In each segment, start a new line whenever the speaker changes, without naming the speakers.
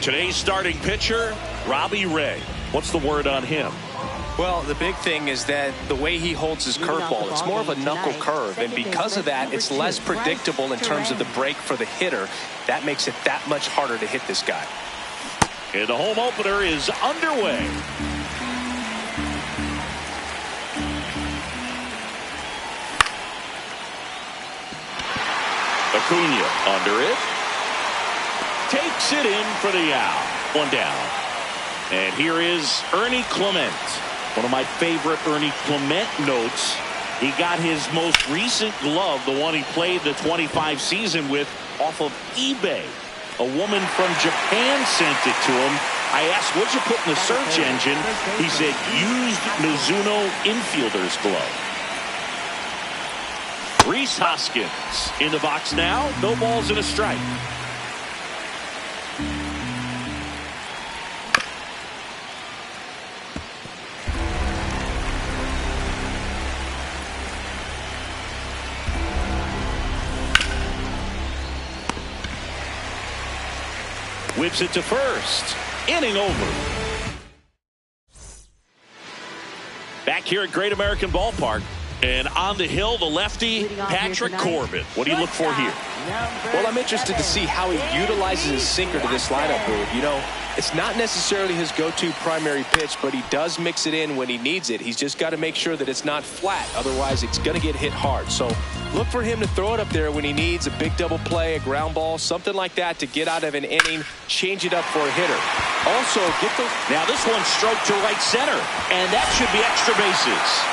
Today's starting pitcher, Robbie Ray. What's the word on him?
Well, the big thing is that the way he holds his curveball, it's more of a knuckle curve, and because of that, it's less predictable in terms of the break for the hitter. That makes it that much harder to hit this guy.
And the home opener is underway. Acuna under it. Takes it in for the out. One down. And here is Ernie Clement. One of my favorite Ernie Clement notes. He got his most recent glove, the one he played the 25 season with, off of eBay. A woman from Japan sent it to him. I asked, what'd you put in the search engine? He said, used Mizuno infielder's glove. Rhys Hoskins in the box now. No balls and a strike. Whips it to first. Inning over. Back here at Great American Ballpark. And on the hill, the lefty, Patrick Corbin. What do you look for here?
Well, I'm interested to see how he utilizes his sinker to this lineup move. You know, it's not necessarily his go-to primary pitch, but he does mix it in when he needs it. He's just got to make sure that it's not flat. Otherwise, it's going to get hit hard. So look for him to throw it up there when he needs a big double play, a ground ball, something like that to get out of an inning, change it up for a hitter. Also, get those.
Now this one stroked to right center, and that should be extra bases.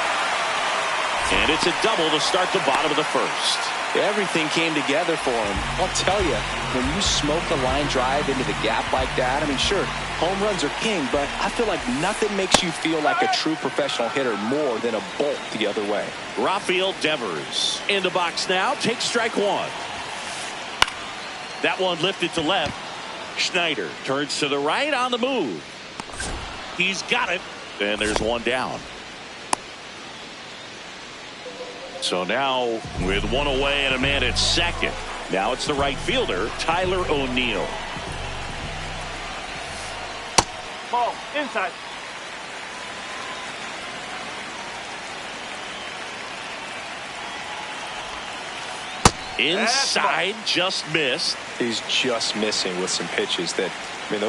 And it's a double to start the bottom of the first.
Everything came together for him. I'll tell you, when you smoke a line drive into the gap like that, I mean, sure, home runs are king, but I feel like nothing makes you feel like a true professional hitter more than a bolt the other way.
Rafael Devers in the box now. Takes strike one. That one lifted to left. Schneider turns to the right on the move. He's got it. And there's one down. So now with one away and a man at second. Now it's the right fielder, Tyler O'Neill.
Ball inside.
Inside, just missed.
He's just missing with some pitches that, I mean,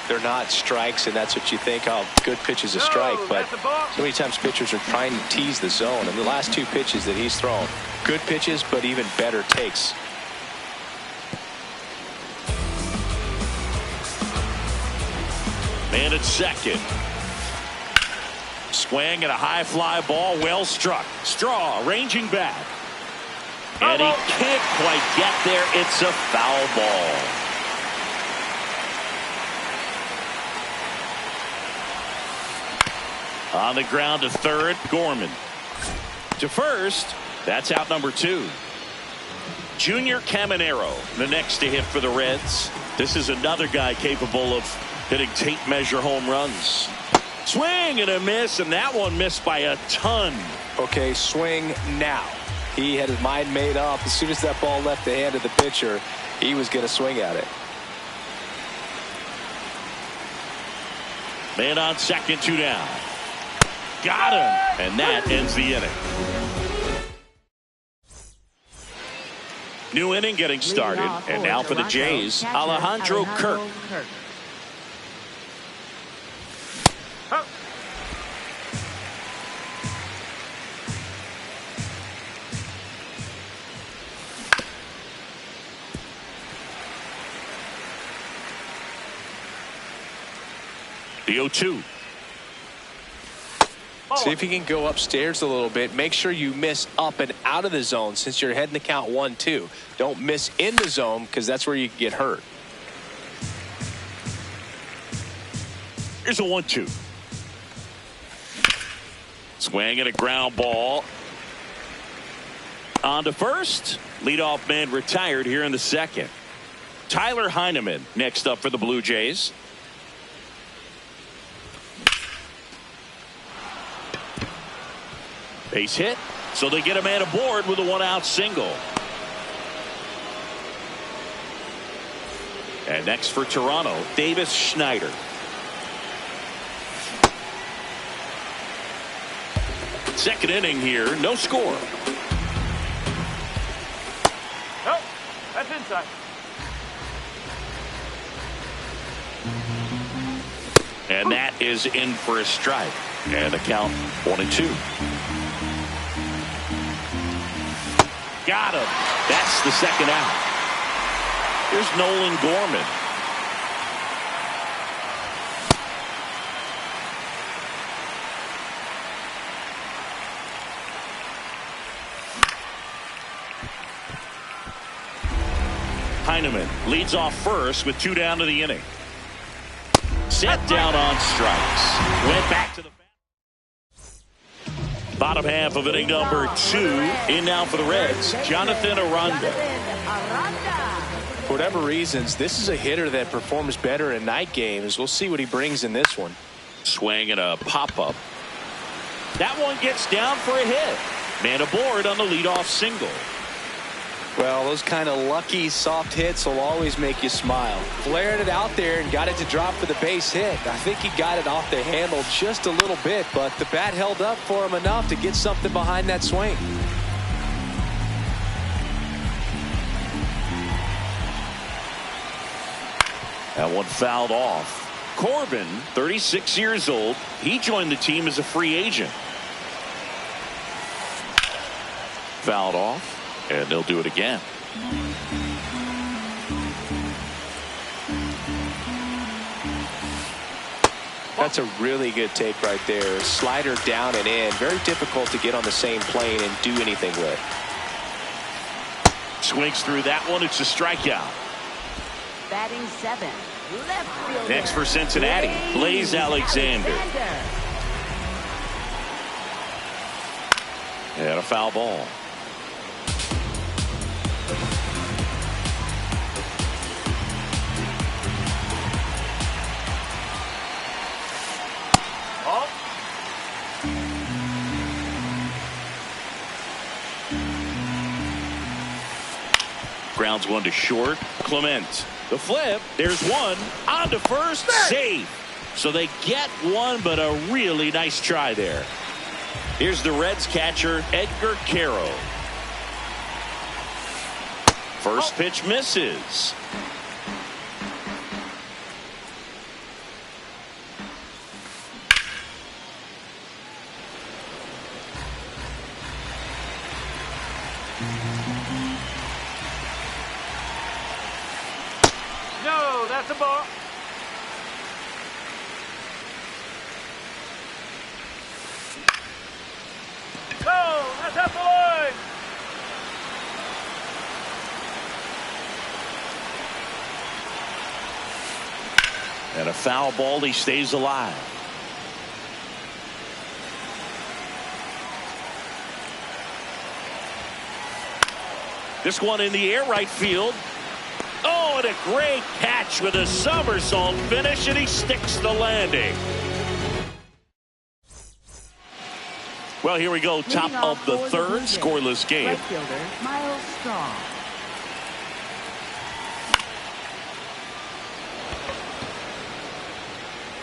they're not strikes, and that's what you think, oh, good pitch is a strike, but so many times pitchers are trying to tease the zone, and the last two pitches that he's thrown, good pitches, but even better takes.
Man at second. Swing and a high fly ball, well struck. Straw ranging back. And he can't quite get there. It's a foul ball. On the ground to third, Gorman. To first, that's out number 2. Junior Caminero, the next to hit for the Reds. This is another guy capable of hitting tape measure home runs. Swing and a miss, and that one missed by a ton.
Okay, swing now. He had his mind made up. As soon as that ball left the hand of the pitcher, he was going to swing at it.
Man on second, 2 down. Got him, and that ends the inning. New inning getting started, and now for the Jays, Alejandro Kirk. The 0-2.
See if he can go upstairs a little bit. Make sure you miss up and out of the zone since you're heading the count 1-2. Don't miss in the zone because that's where you can get hurt.
Here's a 1-2. Swing and a ground ball. On to first. Leadoff man retired here in the second. Tyler Heineman next up for the Blue Jays. Base hit, so they get a man aboard with a 1-out single. And next for Toronto, Davis Schneider. Second inning here, no score.
Nope, that's inside.
And that is in for a strike. And the count 1-2. Got him. That's the second out. Here's Nolan Gorman. Heineman leads off first with 2 down to the inning. Set down on strikes. Went back to the bottom half of inning number 2. In now for the Reds, Jonathan Aranda.
For whatever reasons, this is a hitter that performs better in night games. We'll see what he brings in this one.
Swing and a pop-up. That one gets down for a hit. Man aboard on the leadoff single.
Well, those kind of lucky soft hits will always make you smile. Flared it out there and got it to drop for the base hit. I think he got it off the handle just a little bit, but the bat held up for him enough to get something behind that swing.
That one fouled off. Corbin, 36 years old. He joined the team as a free agent. Fouled off. And they'll do it again.
That's a really good take right there. Slider down and in. Very difficult to get on the same plane and do anything with.
Swings through that one. It's a strikeout.
Batting 7. Left fielder.
Next for Cincinnati, Blaze Alexander. And a foul ball. Grounds one to short. Clement. The flip. There's one. On to first. Safe. So they get one, but a really nice try there. Here's the Reds catcher, Edgar Caro. First pitch misses.
No, that's a ball. No, that's at the line.
And a foul ball. He stays alive. This one in the air, right field. Oh, and a great catch with a somersault finish, and he sticks the landing. Well, here we go. Top of the third, scoreless game.
Right fielder, Miles Straw.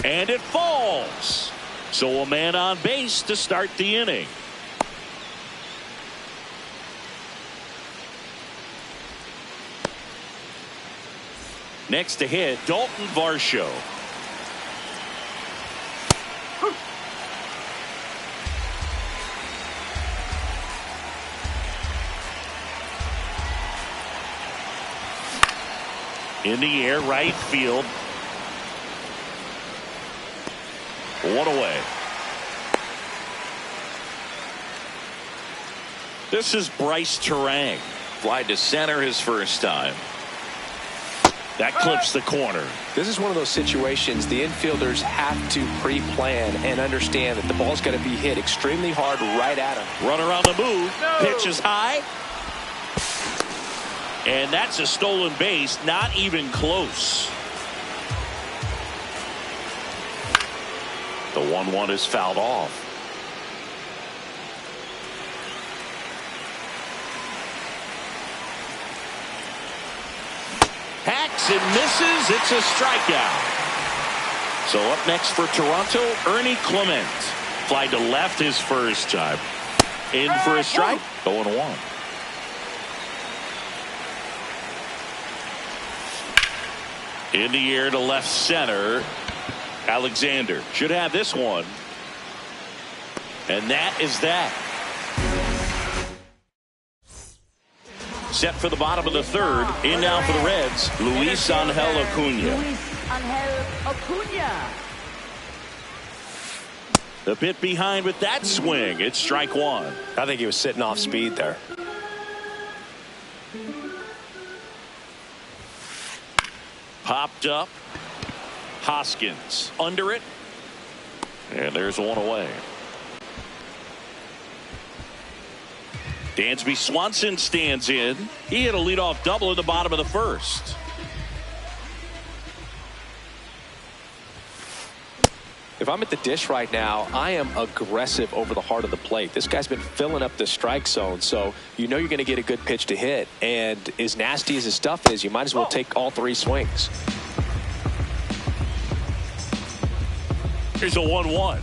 And it falls. So a man on base to start the inning. Next to hit, Dalton Varsho. In the air, right field. One away. This is Bryce Terang. Fly to center his first time. That clips the corner.
This is one of those situations the infielders have to pre-plan and understand that the ball's got to be hit extremely hard right at them.
Runner on the move. No. Pitch is high. And that's a stolen base. Not even close. The 1-1 is fouled off. Hacks swings and misses. It's a strikeout. So up next for Toronto, Ernie Clement. Fly to left his first time. In for a strike. 0-1. In the air to left center. Alexander should have this one. And that is that. Set for the bottom of the third. In now for the Reds, Luis Angel Acuna.
Luis Angel Acuna.
The bit behind with that swing. It's strike one.
I think he was sitting off speed there.
Popped up. Hoskins under it. And there's one away. Dansby Swanson stands in. He hit a leadoff double at the bottom of the first.
If I'm at the dish right now, I am aggressive over the heart of the plate. This guy's been filling up the strike zone, so you know you're going to get a good pitch to hit. And as nasty as his stuff is, you might as well take all three swings.
Here's a 1-1.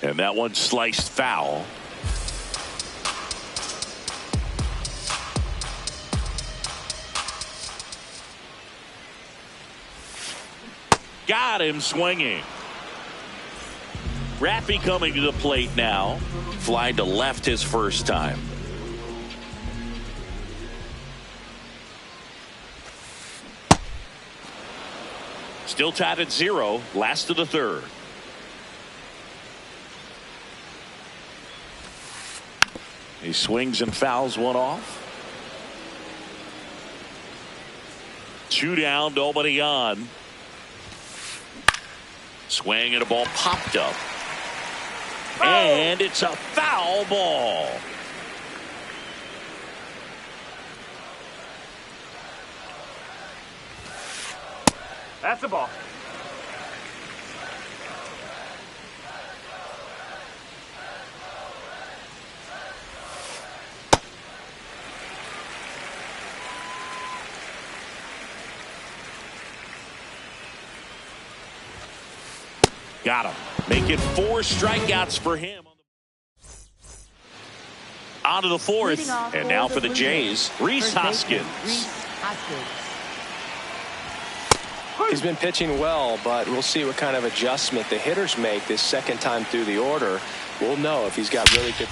And that one sliced foul. Got him swinging. Raffy coming to the plate now. Fly to left his first time. Still tied at 0. Last of the third. He swings and fouls one off. 2 down, nobody on. Swing and a ball popped up. And it's a foul ball.
That's the ball.
Got him. Making 4 strikeouts for him. On to the fourth. And now for the Jays, Rhys Hoskins.
He's been pitching well, but we'll see what kind of adjustment the hitters make this second time through the order. We'll know if he's got really good.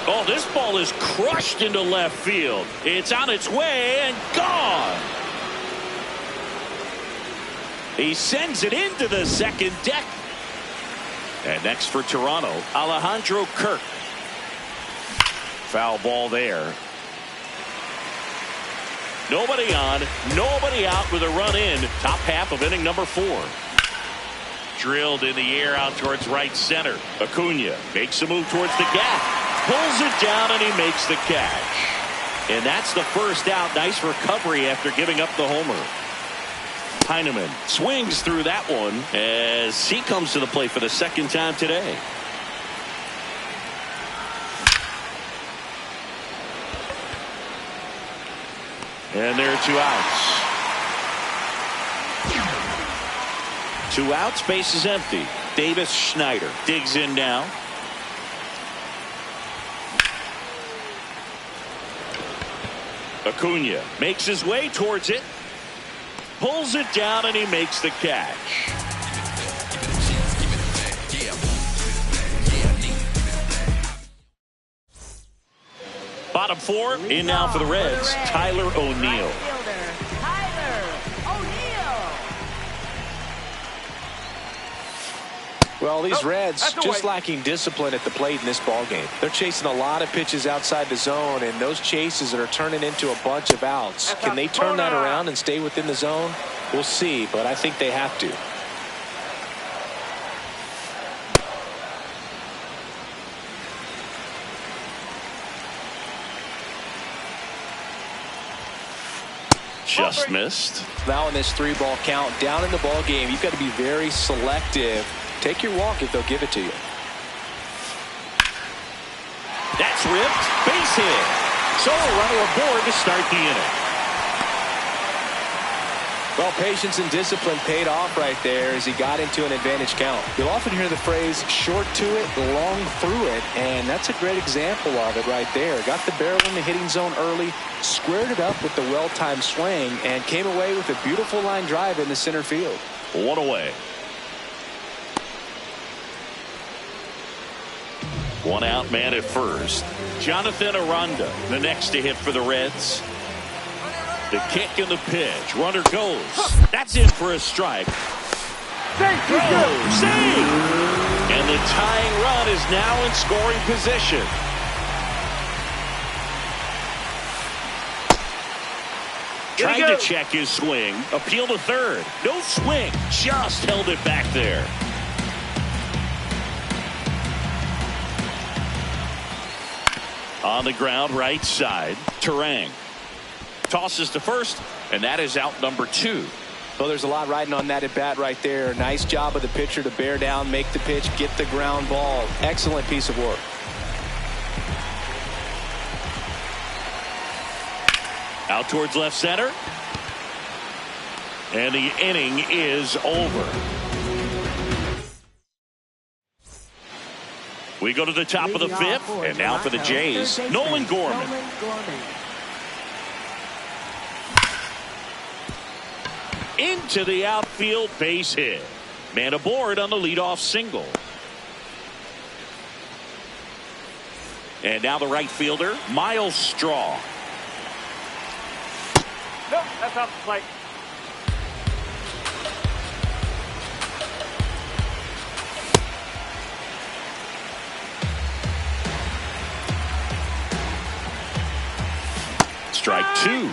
Oh, this ball is crushed into left field. It's on its way and gone. He sends it into the second deck. And next for Toronto, Alejandro Kirk. Foul ball there. Nobody on, nobody out with a run in. Top half of inning number 4. Drilled in the air out towards right center. Acuna makes a move towards the gap. Pulls it down and he makes the catch. And that's the first out. Nice recovery after giving up the homer. Heineman swings through that one as he comes to the plate for the second time today. And there are 2 outs. 2 outs, base is empty. Davis Schneider digs in now. Acuna makes his way towards it. Pulls it down and he makes the catch. Bottom 4 in now for the Reds, Tyler O'Neill.
Well, these Reds just lacking discipline at the plate in this ballgame. They're chasing a lot of pitches outside the zone, and those chases that are turning into a bunch of outs. Can they turn that around and stay within the zone? We'll see, but I think they have to.
Just missed.
Now in this 3-ball count, down in the ball game, you've got to be very selective. Take your walk if they'll give it to you.
That's ripped. Base hit. So a runner aboard to start the inning.
Well, patience and discipline paid off right there as he got into an advantage count. You'll often hear the phrase short to it, long through it, and that's a great example of it right there. Got the barrel in the hitting zone early, squared it up with the well-timed swing, and came away with a beautiful line drive in the center field.
One away. One out man at first. Jonathan Aranda, the next to hit for the Reds. The kick and the pitch. Runner goes. That's in for a strike. Throw. Save! And the tying run is now in scoring position. Trying to check his swing. Appeal to third. No swing. Just held it back there. On the ground, right side. Terang tosses to first, and that is out number 2.
Well, there's a lot riding on that at bat right there. Nice job of the pitcher to bear down, make the pitch, get the ground ball. Excellent piece of work.
Out towards left center. And the inning is over. We go to the top of the 5th, and now for the Jays, Nolan Gorman. Into the outfield, base hit. Man aboard on the leadoff single. And now the right fielder, Miles Straw.
Nope, that's off the plate.
Strike 2.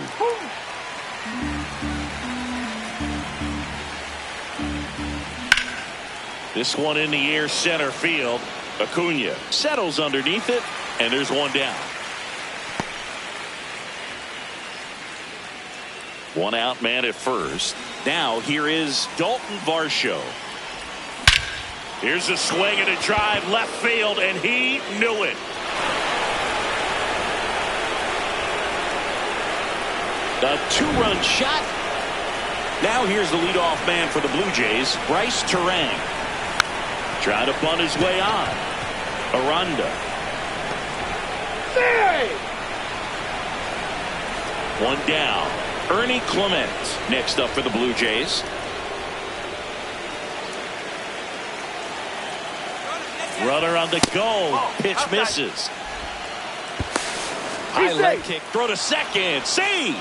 This one in the air, center field. Acuna settles underneath it, and there's one down. One out man at first. Now here is Dalton Varsho. Here's a swing and a drive left field, and he knew it. A 2-run shot. Now here's the leadoff man for the Blue Jays, Bryce Terang. Trying to bunt his way on. Aranda.
Hey!
One down. Ernie Clement next up for the Blue Jays. Runner on the go. Pitch misses.
High leg kick.
Throw to second. Save.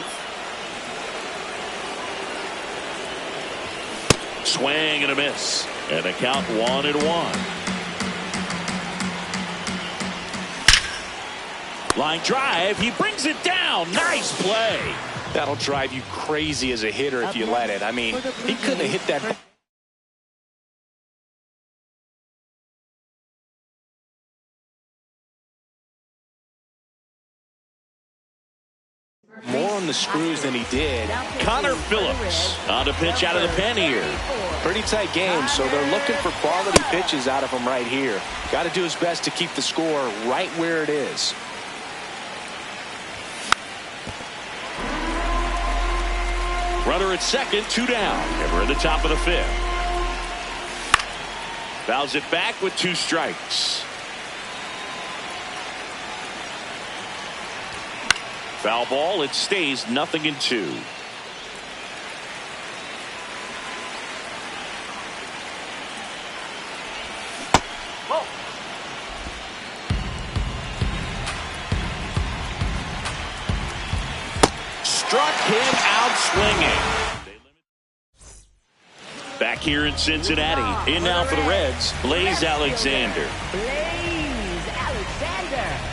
Swing and a miss. And a count 1-1. Line drive. He brings it down. Nice play.
That'll drive you crazy as a hitter if you let it. I mean, he couldn't have hit that. More on the screws than he did.
Connor Phillips on the pitch out of the pen here.
Pretty tight game, so they're looking for quality pitches out of him right here. Got to do his best to keep the score right where it is.
Runner at second, 2 down. And we're at the top of the 5th. Fouls it back with 2 strikes. Foul ball. It stays 0-2.
Whoa.
Struck him out swinging. Back here in Cincinnati. In now for the Reds, Blaze Alexander.
Blaze Alexander.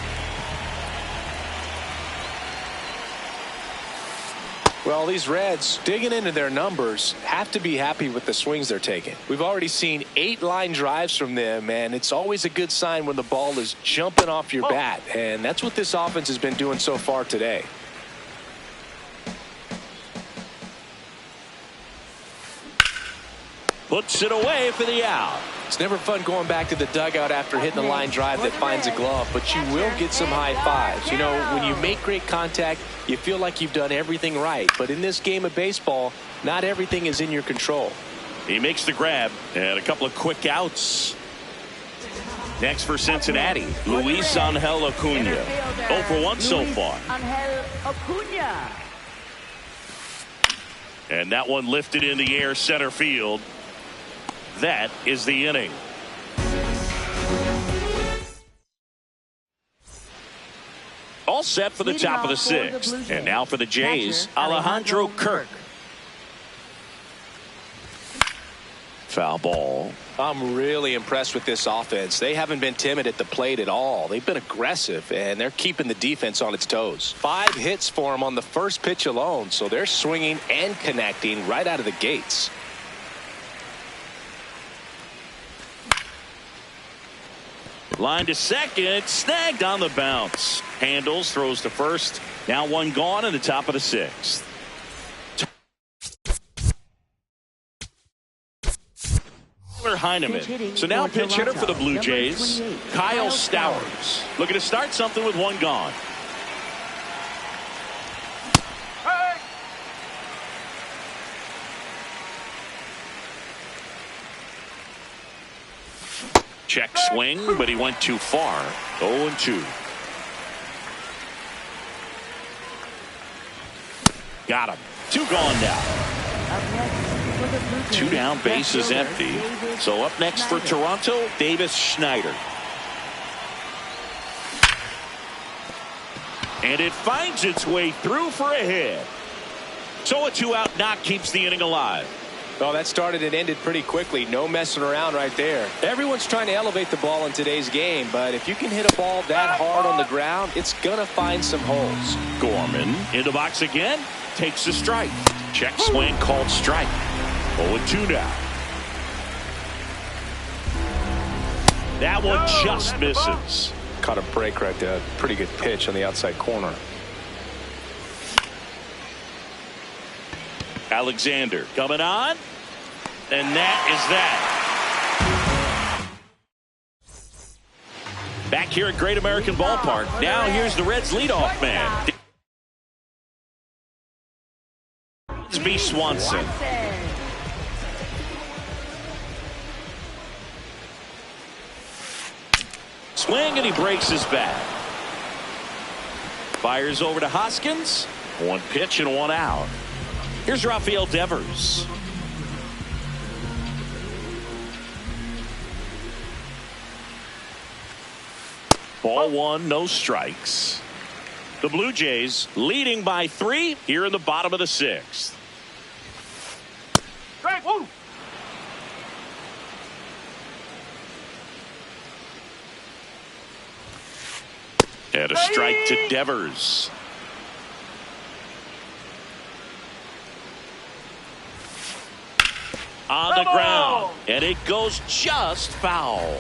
Well, these Reds, digging into their numbers, have to be happy with the swings they're taking. We've already seen 8 line drives from them, and it's always a good sign when the ball is jumping off your bat, and that's what this offense has been doing so far today.
Puts it away for the out.
It's never fun going back to the dugout after hitting the line drive that finds a glove, but you will get some high fives. You know, when you make great contact, you feel like you've done everything right. But in this game of baseball, not everything is in your control.
He makes the grab and a couple of quick outs. Next for Cincinnati, Luis Angel Acuna. 0 for 1 so far.
Angel Acuna.
And that one lifted in the air center field. That is the inning. All set for the top of the sixth. And now for the Jays, Alejandro Kirk. Foul ball.
I'm really impressed with this offense. They haven't been timid at the plate at all. They've been aggressive, and they're keeping the defense on its toes. 5 hits for them on the first pitch alone, so they're swinging and connecting right out of the gates.
Line to second, snagged on the bounce. Handles, throws to first. Now one gone in the top of the sixth. Heineman. So now pinch hitter for the Blue Jays, Kyle Stowers. Looking to start something with one gone. Check swing, but he went too far. 0-2. Got him. 2 gone now. 2 down, base is empty. So up next for Toronto, Davis Schneider. And it finds its way through for a hit. So a 2-out knock keeps the inning alive.
Well, that started and ended pretty quickly. No messing around right there. Everyone's trying to elevate the ball in today's game, but if you can hit a ball that hard on the ground, it's going to find some holes.
Gorman in the box again, takes the strike. Check swing, called strike. 0-2 now. That one just misses.
Caught a break right there. Pretty good pitch on the outside corner.
Alexander coming on. And that is that. Back here at Great American Ballpark. Now here's the Reds leadoff man. It's B. Swanson. Swing, and he breaks his bat. Fires over to Hoskins. 1 pitch and 1 out. Here's Rafael Devers. Ball 1, no strikes. The Blue Jays leading by 3 here in the bottom of the 6th.
Strike, woo!
And a strike to Devers. On the ground, and it goes just foul.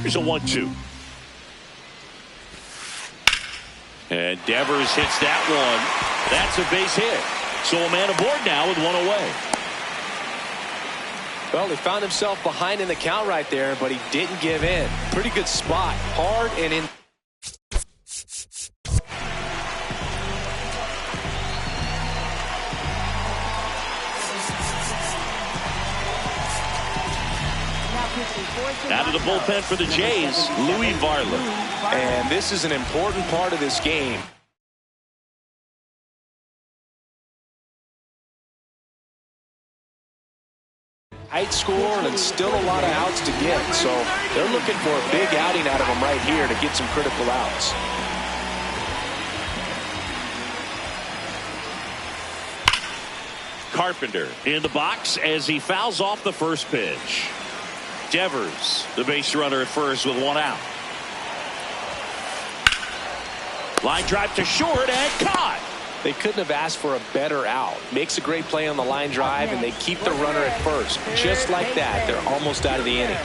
Here's a 1-2. And Devers hits that one. That's a base hit. So a man aboard now with 1 away.
Well, he found himself behind in the count right there, but he didn't give in. Pretty good spot. Hard and in.
Out of the bullpen for the Jays, Louis Varland.
And this is an important part of this game. Tight score and still a lot of outs to get. So they're looking for a big outing out of him right here to get some critical outs.
Carpenter in the box as he fouls off the first pitch. Devers, the base runner at first with 1 out. Line drive to short and caught.
They couldn't have asked for a better out. Makes a great play on the line drive, and they keep the runner at first. Just like that, they're almost out of the inning.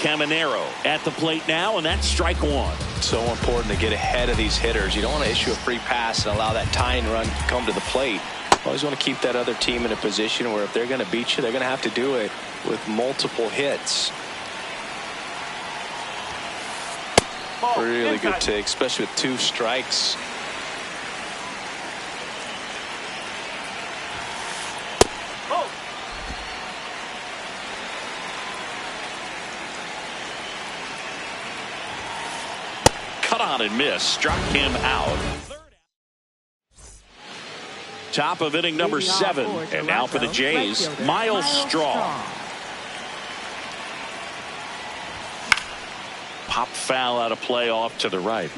Caminero at the plate now, and that's strike one.
So important to get ahead of these hitters. You don't want to issue a free pass and allow that tying run to come to the plate. You always want to keep that other team in a position where if they're going to beat you, they're going to have to do it with multiple hits. Really good take, especially with 2 strikes.
Cut on and miss. Struck him out. Top of inning number 7. And now for the Jays, Miles Straw. Pop foul out of play off to the right.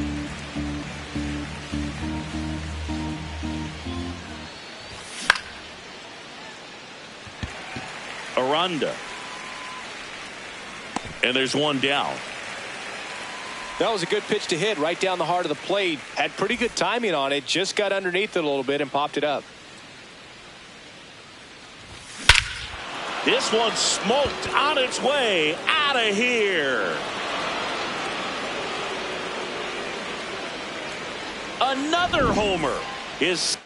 Aranda. And there's one down.
That was a good pitch to hit right down the heart of the plate. Had pretty good timing on it. Just got underneath it a little bit and popped it up.
This one smoked on its way out of here. Another homer. His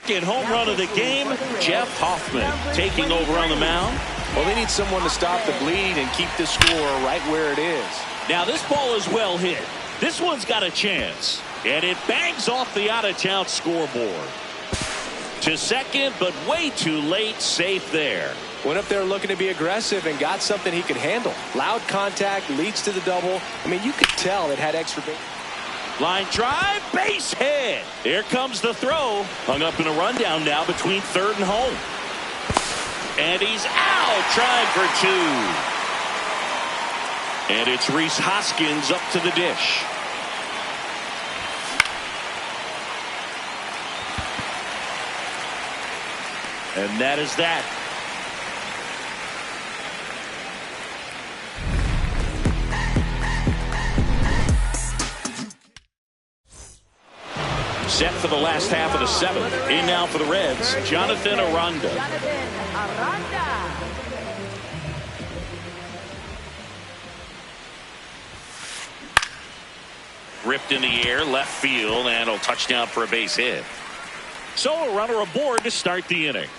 second home run of the game. Jeff Hoffman taking over on the mound.
Well, they need someone to stop the bleed and keep the score right where it is.
Now this ball is well hit. This one's got a chance. And it bangs off the out-of-town scoreboard. To second, but way too late. Safe there.
Went up there looking to be aggressive and got something he could handle. Loud contact leads to the double. I mean, you could tell it had extra base.
Line drive, base hit. Here comes the throw. Hung up in a rundown now between third and home. And he's out, trying for 2. And it's Rhys Hoskins up to the dish. And that is that. Set for the last half of the 7th. In now for the Reds, Jonathan Aranda. Ripped in the air, left field, and a touchdown for a base hit. So a runner aboard to start the inning.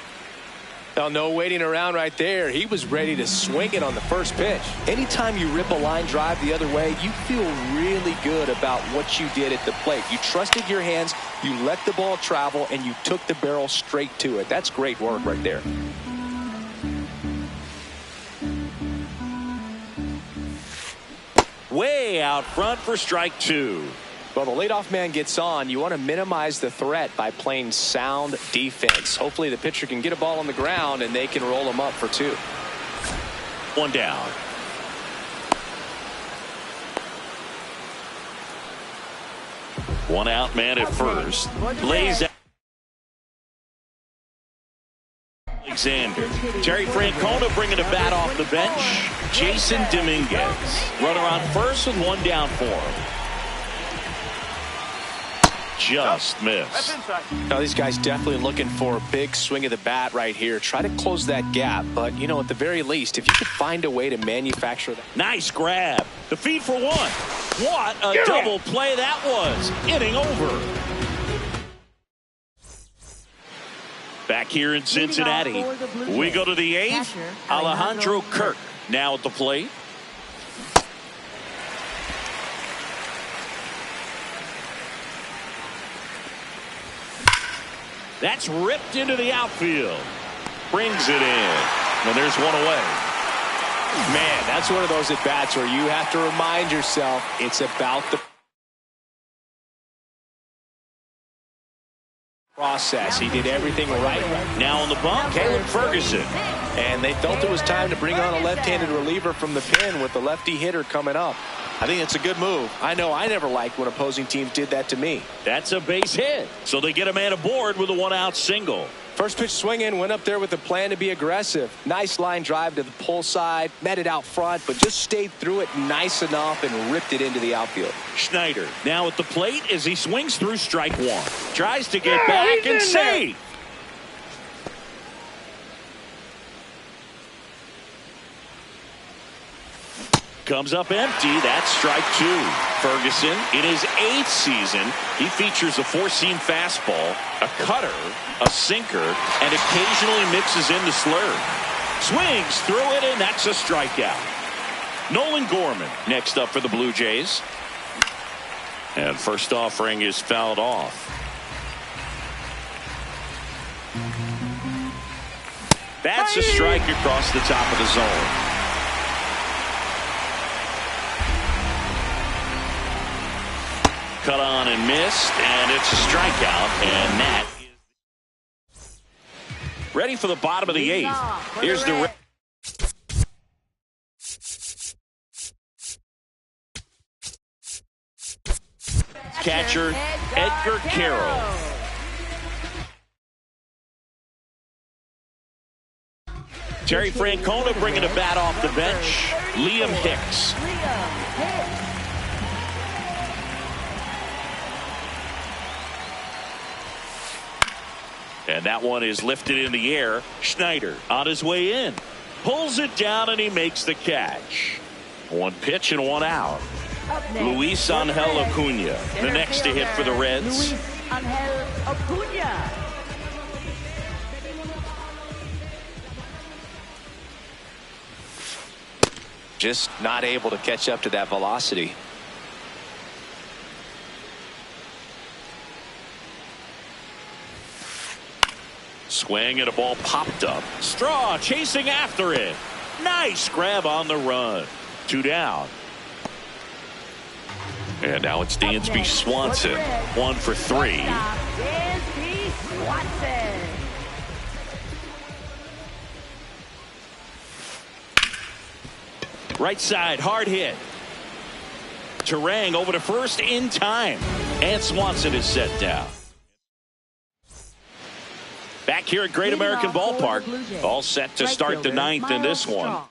Now, no waiting around right there. He was ready to swing it on the first pitch. Anytime you rip a line drive the other way, you feel really good about what you did at the plate. You trusted your hands, you let the ball travel, and you took the barrel straight to it. That's great work right there.
Way out front for strike 2.
Well, the leadoff man gets on. You want to minimize the threat by playing sound defense. Hopefully the pitcher can get a ball on the ground and they can roll him up for 2.
One down. One out man at first. Blaze Alexander. Terry Francona bringing the bat off the bench. Jason Dominguez. Runner on first and one down for him. Just missed.
Now these guys definitely looking for a big swing of the bat right here. Try to close that gap, but you know, at the very least, if you could find a way to manufacture that.
Nice grab. The feed for one. What a double play that was. Inning over. Back here in Cincinnati, we go to the 8th. Alejandro Kirk now at the plate. That's ripped into the outfield. Brings it in. And there's one away.
Man, that's one of those at-bats where you have to remind yourself it's about the process. He did everything right.
Now on the bump, Caleb Ferguson.
And they felt it was time to bring on a left-handed reliever from the pen with the lefty hitter coming up. I think it's a good move. I know I never liked when opposing teams did that to me.
That's a base hit. So they get a man aboard with a one-out single.
First pitch swinging, went up there with a plan to be aggressive. Nice line drive to the pull side, met it out front, but just stayed through it nice enough and ripped it into the outfield.
Schneider now at the plate as he swings through strike 1. Tries to get back and save. comes up empty. That's strike two. Ferguson, in his 8th season, he features a four-seam fastball, a cutter, a sinker, and occasionally mixes in the slurve. Swings through it, and that's a strikeout. Nolan Gorman next up for the Blue Jays. And first offering is fouled off. That's a strike across the top of the zone. Cut on and missed, and it's a strikeout, and that is ready for the bottom of the 8th. Here's the catcher, Edgar Carroll. Terry Francona bringing a bat off the bench. Liam Hicks. And that one is lifted in the air. Schneider on his way in. Pulls it down, and he makes the catch. One pitch and one out. Luis Angel Acuna, the next to hit for the Reds.
Just not able to catch up to that velocity.
Swing, and a ball popped up. Straw chasing after it. Nice grab on the run. 2 down. And now it's Dansby Swanson. 1 for 3.
Dansby Swanson.
Right side, hard hit. Terang over to first in time. And Swanson is set down. Back here at Great American Ballpark. All set to start the 9th in this one.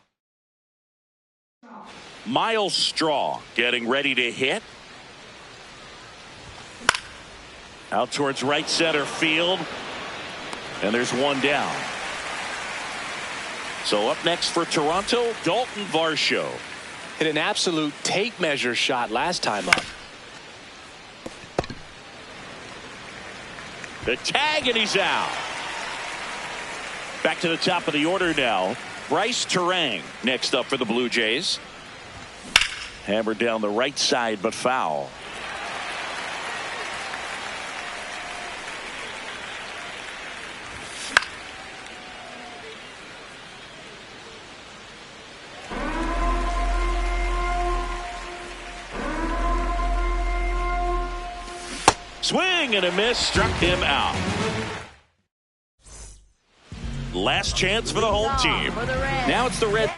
Miles Straw getting ready to hit. Out towards right center field. And there's one down. So up next for Toronto, Dalton Varsho.
Hit an absolute tape measure shot last time up.
The tag, and he's out. Back to the top of the order now. Bryce Terang next up for the Blue Jays. Hammered down the right side, but foul. Swing and a miss, struck him out. Last chance for the home team. Now it's the Red.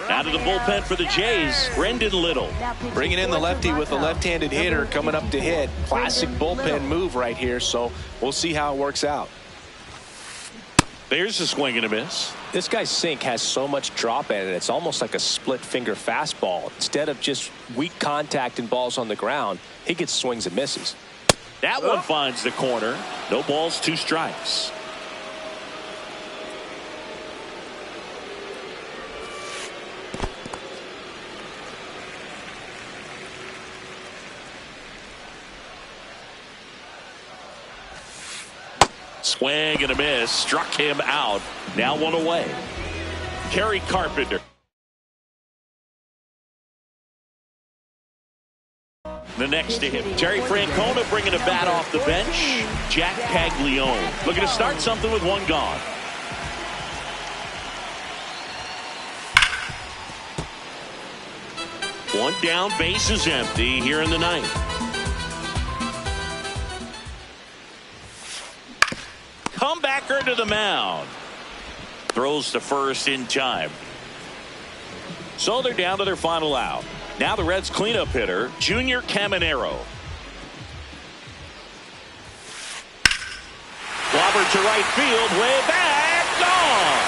Out of the bullpen for the Jays, Brendan Little.
Bringing in the lefty with a left-handed hitter coming up to hit. Classic bullpen move right here, so we'll see how it works out.
There's a swing and a miss.
This guy's sink has so much drop in it. It's almost like a split finger fastball. Instead of just weak contact and balls on the ground, he gets swings and misses.
That one finds the corner. No balls, 2 strikes. Swing and a miss, struck him out. Now 1 away. Kerry Carpenter. The next to him, Terry Francona bringing a bat off the bench. Jack Paglione looking to start something with 1 gone. One down, base is empty here in the 9th. Comebacker to the mound. Throws to first in time. So they're down to their final out. Now the Reds cleanup hitter, Junior Caminero. Clobbered to right field, way back, gone.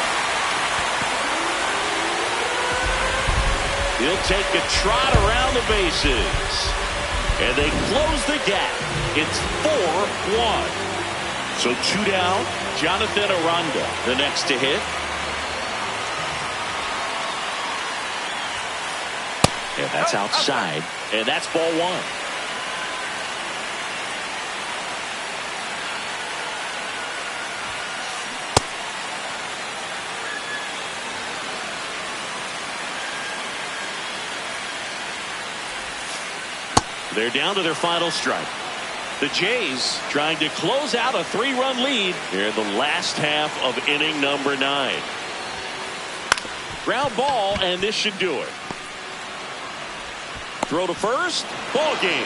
He'll take a trot around the bases. And they close the gap. It's 4-1. So 2 down. Jonathan Aranda, the next to hit. And that's outside. And that's ball 1. They're down to their final strike. The Jays trying to close out a 3-run lead here in the last half of inning number 9. Ground ball, and this should do it. Throw to first. Ball game.